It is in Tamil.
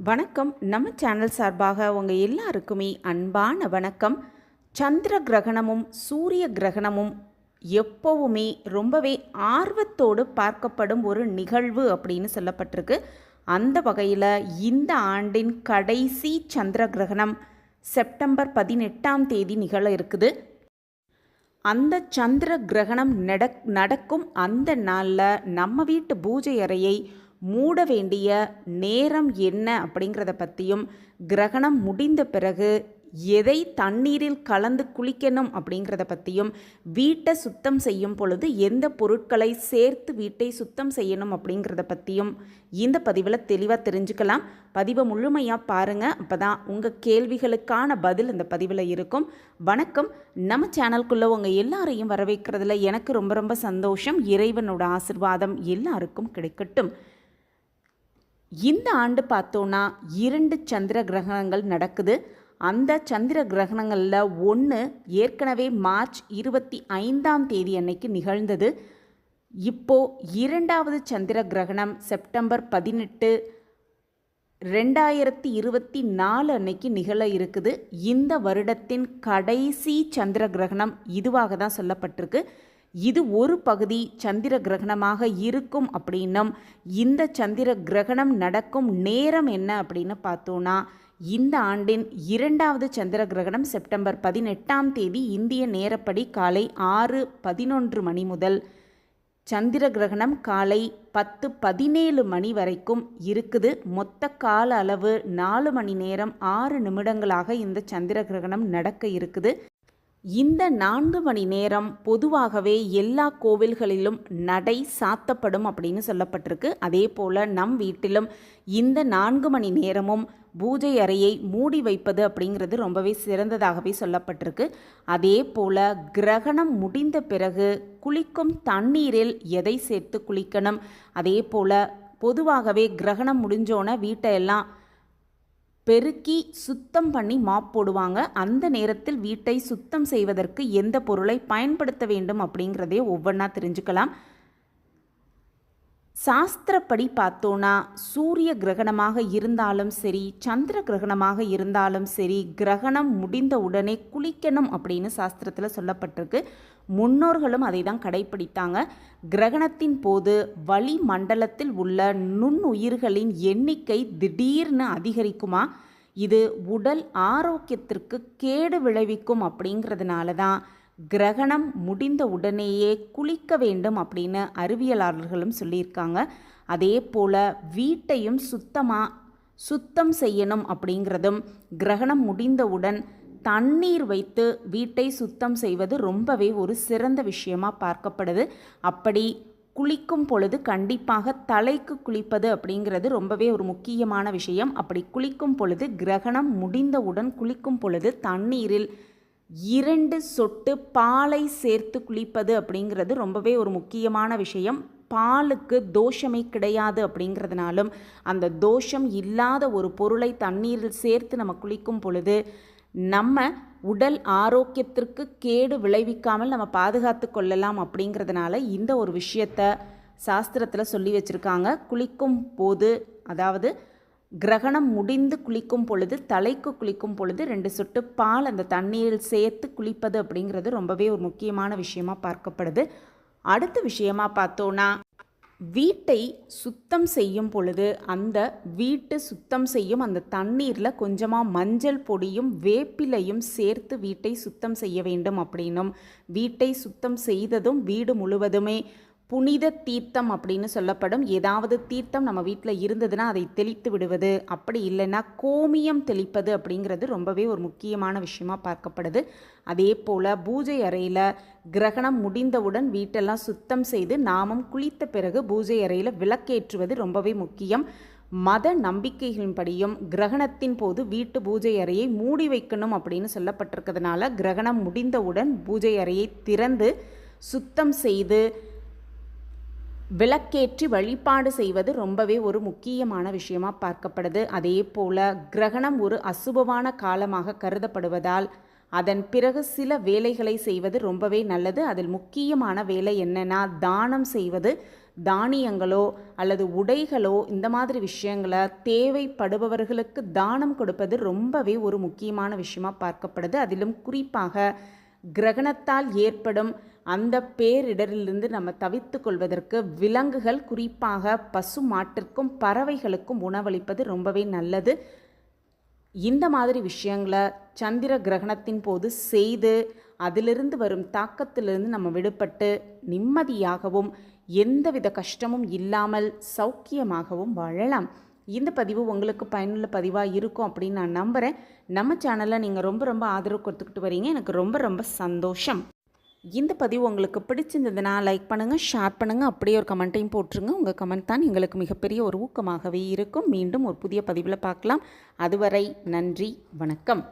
வணக்கம். நம்ம சேனல் சார்பாக உங்கள் எல்லாருக்குமே அன்பான வணக்கம். சந்திர கிரகணமும் சூரிய கிரகணமும் எப்போவுமே ரொம்பவே ஆர்வத்தோடு பார்க்கப்படும் ஒரு நிகழ்வு அப்படின்னு சொல்லப்பட்டிருக்கு. அந்த வகையில் இந்த ஆண்டின் கடைசி சந்திர கிரகணம் செப்டம்பர் 18ஆம் தேதி நிகழ இருக்குது. அந்த சந்திர கிரகணம் நடக்கும் அந்த நாளில் நம்ம வீட்டு பூஜை அறையை மூட வேண்டிய நேரம் என்ன அப்படிங்கிறத பற்றியும், கிரகணம் முடிந்த பிறகு எதை தண்ணீரில் கலந்து குளிக்கணும் அப்படிங்கிறத பற்றியும், வீட்டை சுத்தம் செய்யும் பொழுது எந்த பொருட்களை சேர்த்து வீட்டை சுத்தம் செய்யணும் அப்படிங்கிறத பற்றியும் இந்த பதிவில் தெளிவாக தெரிஞ்சுக்கலாம். பதிவை முழுமையாக பாருங்கள். அப்போ தான் உங்கள் கேள்விகளுக்கான பதில் இந்த பதிவில் இருக்கும். வணக்கம். நம்ம சேனலுக்குள்ளே உங்கள் எல்லாரையும் வரவேற்கிறதுல எனக்கு ரொம்ப ரொம்ப சந்தோஷம். இறைவனோட ஆசிர்வாதம் எல்லாருக்கும் கிடைக்கட்டும். இந்த ஆண்டு பார்த்தோன்னா 2 சந்திர கிரகணங்கள் நடக்குது. அந்த சந்திர கிரகணங்களில் ஒன்று ஏற்கனவே மார்ச் 25ஆம் தேதி அன்னைக்கு நிகழ்ந்தது. இப்போது 2வது சந்திர கிரகணம் செப்டம்பர் 18, 2024 அன்னைக்கு நிகழ இருக்குது. இந்த வருடத்தின் கடைசி சந்திர கிரகணம் இதுவாக தான் சொல்லப்பட்டிருக்கு. இது ஒரு பகுதி சந்திர கிரகணமாக இருக்கும் அப்படின்னும், இந்த சந்திர கிரகணம் நடக்கும் நேரம் என்ன அப்படின்னு பார்த்தோன்னா, இந்த ஆண்டின் 2வது சந்திர கிரகணம் செப்டம்பர் 18ஆம் தேதி இந்திய நேரப்படி காலை 6:11 மணி முதல் சந்திர கிரகணம் காலை 10:17 மணி வரைக்கும் இருக்குது. மொத்த கால அளவு 4 மணி நேரம் 6 நிமிடங்களாக இந்த சந்திர கிரகணம் நடக்க இருக்குது. இந்த 4 மணி நேரம் பொதுவாகவே எல்லா கோவில்களிலும் நடை சாத்தப்படும் அப்படின்னு சொல்லப்பட்டிருக்கு. அதே போல் நம் வீட்டிலும் இந்த 4 மணி நேரமும் பூஜை அறையை மூடி வைப்பது அப்படிங்கிறது ரொம்பவே சிறந்ததாகவே சொல்லப்பட்டிருக்கு. அதே போல் கிரகணம் முடிந்த பிறகு குளிக்கும் தண்ணீரில் எதை சேர்த்து குளிக்கணும், அதே போல் பொதுவாகவே கிரகணம் முடிஞ்சோன்னே வீட்டை எல்லாம் பெருக்கி சுத்தம் பண்ணி மாப் போடுவாங்க. அந்த நேரத்தில் வீட்டை சுத்தம் செய்வதற்கு எந்த பொருளை பயன்படுத்த வேண்டும் அப்படிங்கிறதே ஒவ்வொன்றா தெரிஞ்சுக்கலாம். சாஸ்திரப்படி பார்த்தோன்னா சூரிய கிரகணமாக இருந்தாலும் சரி, சந்திர கிரகணமாக இருந்தாலும் சரி, கிரகணம் முடிந்த உடனே குளிக்கணும் அப்படின்னு சாஸ்திரத்தில் சொல்லப்பட்டிருக்கு. முன்னோர்களும் அதை தான் கடைப்பிடித்தாங்க. கிரகணத்தின் போது வளிமண்டலத்தில் உள்ள நுண்ணுயிர்களின் எண்ணிக்கை திடீர்னு அதிகரிக்குமா, இது உடல் ஆரோக்கியத்திற்கு கேடு விளைவிக்கும் அப்படிங்கிறதுனால தான் கிரகணம் முடிந்த உடனேயே குளிக்க வேண்டும் அப்படின்னு அறிவியலாளர்களும் சொல்லியிருக்காங்க. அதே போல் வீட்டையும் சுத்தம் செய்யணும் அப்படிங்கிறதும், கிரகணம் முடிந்தவுடன் தண்ணீர் வைத்து வீட்டை சுத்தம் செய்வது ரொம்பவே ஒரு சிறந்த விஷயமாக பார்க்கப்படுது. அப்படி குளிக்கும் பொழுது கண்டிப்பாக தலைக்கு குளிப்பது அப்படிங்கிறது ரொம்பவே ஒரு முக்கியமான விஷயம். அப்படி குளிக்கும் பொழுது, கிரகணம் முடிந்தவுடன் குளிக்கும் பொழுது தண்ணீரில் 2 சொட்டு பாலை சேர்த்து குளிப்பது அப்படிங்கிறது ரொம்பவே ஒரு முக்கியமான விஷயம். பாலுக்கு தோஷமே கிடையாது அப்படிங்கிறதுனாலும், அந்த தோஷம் இல்லாத ஒரு பொருளை தண்ணீரில் சேர்த்து நம்ம குளிக்கும் பொழுது நம்ம உடல் ஆரோக்கியத்திற்கு கேடு விளைவிக்காமல் நம்ம பாதுகாத்து கொள்ளலாம் அப்படிங்கிறதுனால இந்த ஒரு விஷயத்தை சாஸ்திரத்தில் சொல்லி வச்சுருக்காங்க. குளிக்கும் போது, அதாவது கிரகணம் முடிந்து குளிக்கும் பொழுது, தலைக்கு குளிக்கும் பொழுது 2 சொட்டு பால் அந்த தண்ணீரில் சேர்த்து குளிப்பது அப்படிங்கிறது ரொம்பவே ஒரு முக்கியமான விஷயமாக பார்க்கப்படுது. அடுத்த விஷயமாக பார்த்தோன்னா, வீட்டை சுத்தம் செய்யும் பொழுது அந்த வீட்டு சுத்தம் செய்யும் அந்த தண்ணீரில் கொஞ்சமாக மஞ்சள் பொடியும் வேப்பிலையும் சேர்த்து வீட்டை சுத்தம் செய்ய வேண்டும் அப்படின்னும், வீட்டை சுத்தம் செய்ததும் வீடு முழுவதுமே புனித தீர்த்தம் அப்படின்னு சொல்லப்படும். ஏதாவது தீர்த்தம் நம்ம வீட்டில் இருந்ததுன்னா அதை தெளித்து விடுவது, அப்படி இல்லைன்னா கோமியம் தெளிப்பது அப்படிங்கிறது ரொம்பவே ஒரு முக்கியமான விஷயமாக பார்க்கப்படுது. அதே போல் பூஜை அறையில் கிரகணம் முடிந்தவுடன் வீட்டெல்லாம் சுத்தம் செய்து நாமும் குளித்த பிறகு பூஜை அறையில் விளக்கேற்றுவது ரொம்பவே முக்கியம். மத நம்பிக்கைகளின்படியும் கிரகணத்தின் போது வீட்டு பூஜை அறையை மூடி வைக்கணும் அப்படின்னு சொல்லப்பட்டிருக்கிறதுனால, கிரகணம் முடிந்தவுடன் பூஜை அறையை திறந்து சுத்தம் செய்து விளக்கேற்றி வழிபாடு செய்வது ரொம்பவே ஒரு முக்கியமான விஷயமாக பார்க்கப்படுது. அதே போல் கிரகணம் ஒரு அசுபமான காலமாக கருதப்படுவதால் அதன் பிறகு சில வேலைகளை செய்வது ரொம்பவே நல்லது. அதில் முக்கியமான வேலை என்னன்னா தானம் செய்வது. தானியங்களோ அல்லது உடைகளோ இந்த மாதிரி விஷயங்களை தேவைப்படுபவர்களுக்கு தானம் கொடுப்பது ரொம்பவே ஒரு முக்கியமான விஷயமா பார்க்கப்படுது. அதிலும் குறிப்பாக கிரகணத்தால் ஏற்படும் அந்த பேரிடரிலிருந்து நம்ம தவித்து கொள்வதற்கு விலங்குகள், குறிப்பாக பசு மாட்டிற்கும் பறவைகளுக்கும் உணவளிப்பது ரொம்பவே நல்லது. இந்த மாதிரி விஷயங்களை சந்திர கிரகணத்தின் போது செய்து அதிலிருந்து வரும் தாக்கத்திலிருந்து நம்ம விடுபட்டு நிம்மதியாகவும் எந்தவித கஷ்டமும் இல்லாமல் சௌக்கியமாகவும் வாழலாம். இந்த பதிவு உங்களுக்கு பயனுள்ள பதிவாக இருக்கும் அப்படின்னு நான் நம்புகிறேன். நம்ம சேனலில் நீங்கள் ரொம்ப ஆதரவு கொடுத்துக்கிட்டு வரீங்க, எனக்கு ரொம்ப சந்தோஷம். இந்த பதிவு உங்களுக்கு பிடிச்சிருந்ததுன்னா லைக் பண்ணுங்கள், ஷேர் பண்ணுங்கள், அப்படியே ஒரு கமெண்ட்டையும் போட்டுருங்க. உங்கள் கமெண்ட் தான் எங்களுக்கு மிகப்பெரிய ஒரு ஊக்கமாகவே இருக்கும். மீண்டும் ஒரு புதிய பதிவில் பார்க்கலாம். அதுவரை நன்றி, வணக்கம்.